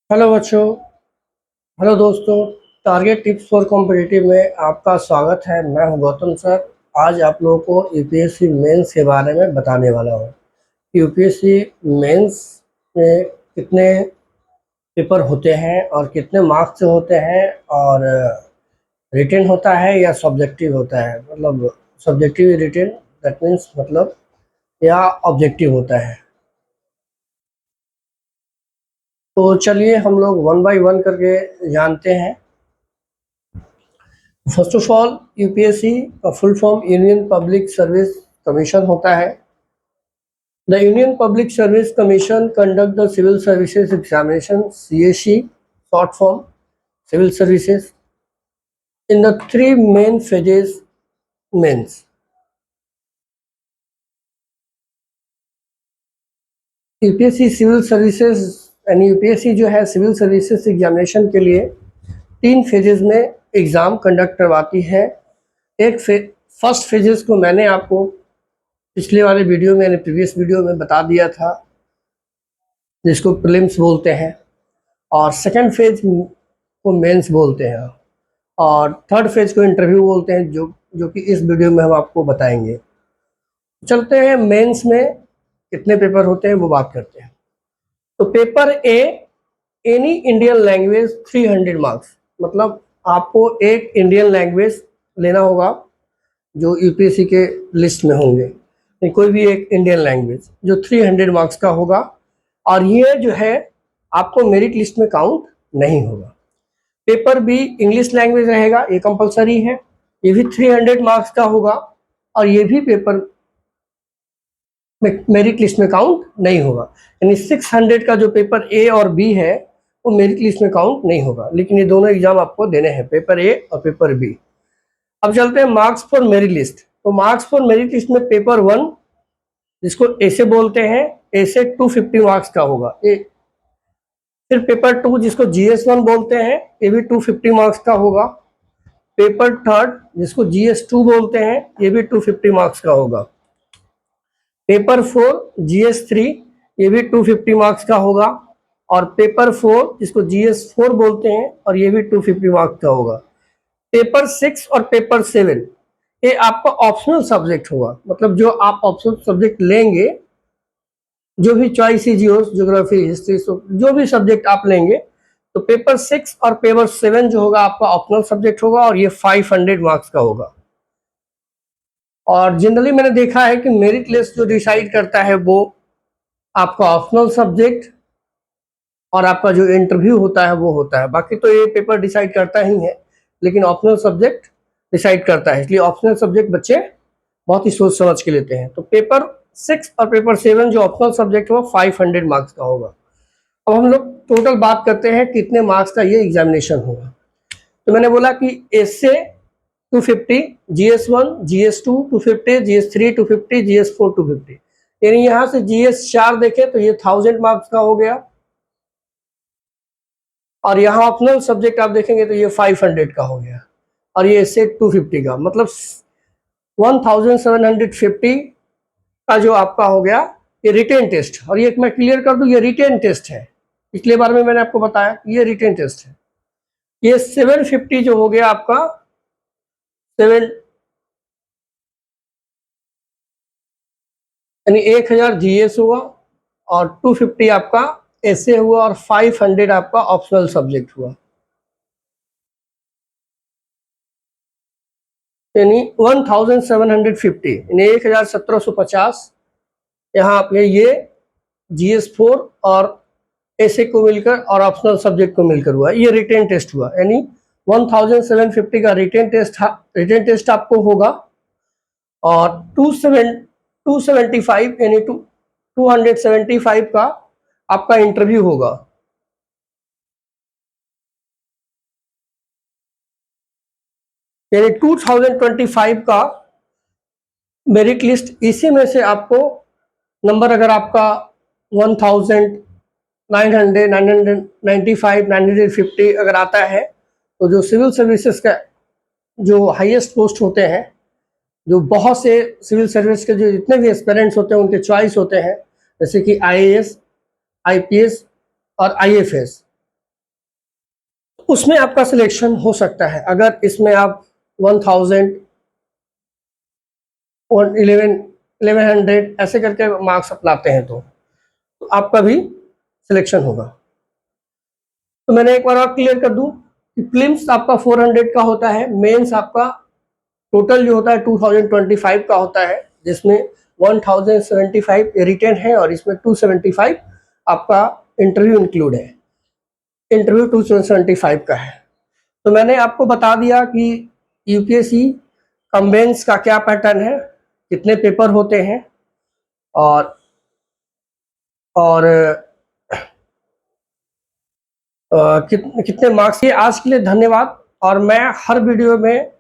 Hello बच्चों। Hello दोस्तों। Target tips for competitive में आपका स्वागत है। मैं हूं गौतम सर। आज आप लोगों को यूपीएससी मेंस के बारे में बताने वाला हूं। यूपीएससी मेंस में कितने पेपर होते हैं और कितने मार्क्स से होते हैं, और रिटेन होता है या सब्जेक्टिव होता है, मतलब सब्जेक्टिव रिटेन, दैट मीन्स मतलब, या ऑब्जेक्टिव होता है। तो चलिए हम लोग वन बाय वन करके जानते हैं। फर्स्ट ऑफ ऑल, यूपीएससी का full form union public service commission होता है। The union public service commission conduct the civil services examination, CSC short form, civil services, in the three main phases mains. UPSC civil services यानी UPSC जो है civil services examination के लिए 3 phases में exam conduct करवाती है। First phases को मैंने आपको पिछले वाले वीडियो में, प्रीवियस वीडियो में बता दिया था, जिसको प्रीलिम्स बोलते हैं, और सेकंड फेज को मेंस बोलते हैं, और थर्ड फेज को इंटरव्यू बोलते हैं, जो कि इस वीडियो में हम आपको बताएंगे। चलते हैं मेंस में कितने पेपर होते हैं वो बात करते हैं। तो paper A, any Indian language 300 marks, मतलब आपको एक इंडियन लैंग्वेज लेना होगा जो यूपीएससी के लिस्ट में होंगे, कोई भी एक इंडियन लैंग्वेज जो 300 मार्क्स का होगा, और ये जो है आपको मेरिट लिस्ट में काउंट नहीं होगा। पेपर बी इंग्लिश लैंग्वेज रहेगा, ये कंपलसरी है, ये भी 300 मार्क्स का होगा, और ये भी पेपर मेरिट लिस्ट में काउंट नहीं होगा। यानी 600 का जो पेपर ए और बी है वो मेरिट लिस्ट में काउंट नहीं होगा, लेकिन ये दोनों एग्जाम आपको देने हैं, पेपर ए और पेपर बी। अब चलते हैं मार्क्स फॉर मेरिट लिस्ट। तो मार्क्स फॉर मेरिट लिस्ट में पेपर 1, जिसको ए से बोलते हैं, ए से 250 मार्क्स का होगा। फिर पेपर 2 जिसको GS1 बोलते हैं, ये भी 250 मार्क्स का होगा। पेपर 3 जिसको GS2 बोलते हैं, ये भी 250 मार्क्स का होगा। पेपर 4 GS3, ये भी 250 मार्क्स का होगा, और पेपर 4 जिसको GS4 बोलते हैं, और ये भी 250 मार्क्स का होगा। पेपर 6 और पेपर 7 ये आपका ऑप्शनल सब्जेक्ट होगा, मतलब जो आप ऑप्शनल सब्जेक्ट लेंगे, जो भी चॉइस ही हो, ज्योग्राफी, हिस्ट्री, जो भी सब्जेक्ट आप लेंगे, तो पेपर 6 और पेपर 7 जो होगा आपका ऑप्शनल सब्जेक्ट होगा, और ये 500 मार्क्स का होगा। और जनरली मैंने देखा है कि मेरिट लिस्ट जो डिसाइड करता है वो आपका ऑप्शनल सब्जेक्ट और आपका जो इंटरव्यू होता है वो होता है। बाकी तो ये पेपर डिसाइड करता ही है, लेकिन ऑप्शनल सब्जेक्ट डिसाइड करता है, इसलिए ऑप्शनल सब्जेक्ट बच्चे बहुत ही सोच समझ के लेते हैं। तो पेपर 6 और पेपर 7 जो ऑप्शनल सब्जेक्ट है वो 500 मार्क्स का होगा। अब हम लोग टोटल बात करते हैं कितने मार्क्स का ये एग्जामिनेशन होगा। तो मैंने बोला कि एस से 250, GS1, GS2 250, GS3 250, GS4 250, यानी यहाँ से GS4 देखें तो ये 1000 मार्क्स का हो गया, और यहाँ ऑप्शनल सब्जेक्ट आप देखेंगे तो ये 500 का हो गया, और ये इससे 250 का, मतलब 1750 का जो आपका हो गया ये रिटेन टेस्ट। और ये मैं क्लियर कर दूं, ये रिटेन टेस्ट है, पिछले बार में मैंने आपको बताया ये रिटेन टेस्ट है। ये 750 जो हो गया आपका, 7 यानी 1000 GS हुआ, और 250 आपका ऐसे हुआ, और 500 आपका ऑप्शनल सब्जेक्ट हुआ, यानी 1750, यानी 1750 यहाँ आपके ये GS4 और ऐसे को मिलकर और ऑप्शनल सब्जेक्ट को मिलकर हुआ, ये रिटेन टेस्ट हुआ। यानी 1750 का रिटेन टेस्ट आपको होगा, और 275 यानी 275 का आपका इंटरव्यू होगा। यानी 2025 का मेरिट लिस्ट, इसी में से आपको नंबर, अगर आपका 1900, 995, 950 अगर आता है, तो जो सिविल सर्विसेज का जो हाईएस्ट पोस्ट होते हैं, जो बहुत से सिविल सर्विस के जो जितने भी एस्पिरेंट्स होते हैं उनके चॉइस होते हैं, जैसे कि IAS, IPS और IFS, उसमें आपका सिलेक्शन हो सकता है। अगर इसमें आप 1000 1100 ऐसे करके मार्क्स लाते हैं तो आपका भी सिलेक्शन होगा। तो मैंने एक बार और क्लियर कर दूं कि प्रीलिम्स आपका 400 का होता है, मेंस आपका टोटल जो होता है 2025 का होता है, जिसमें 1075 रिटेन है और इसमें 275 आपका इंटरव्यू इंक्लूड है। इंटरव्यू 275 का है। तो मैंने आपको बता दिया कि यूपीएससी कंबेंस का क्या पैटर्न है, कितने पेपर होते हैं और कितने मार्क्स। ये आज के लिए धन्यवाद। और मैं हर वीडियो में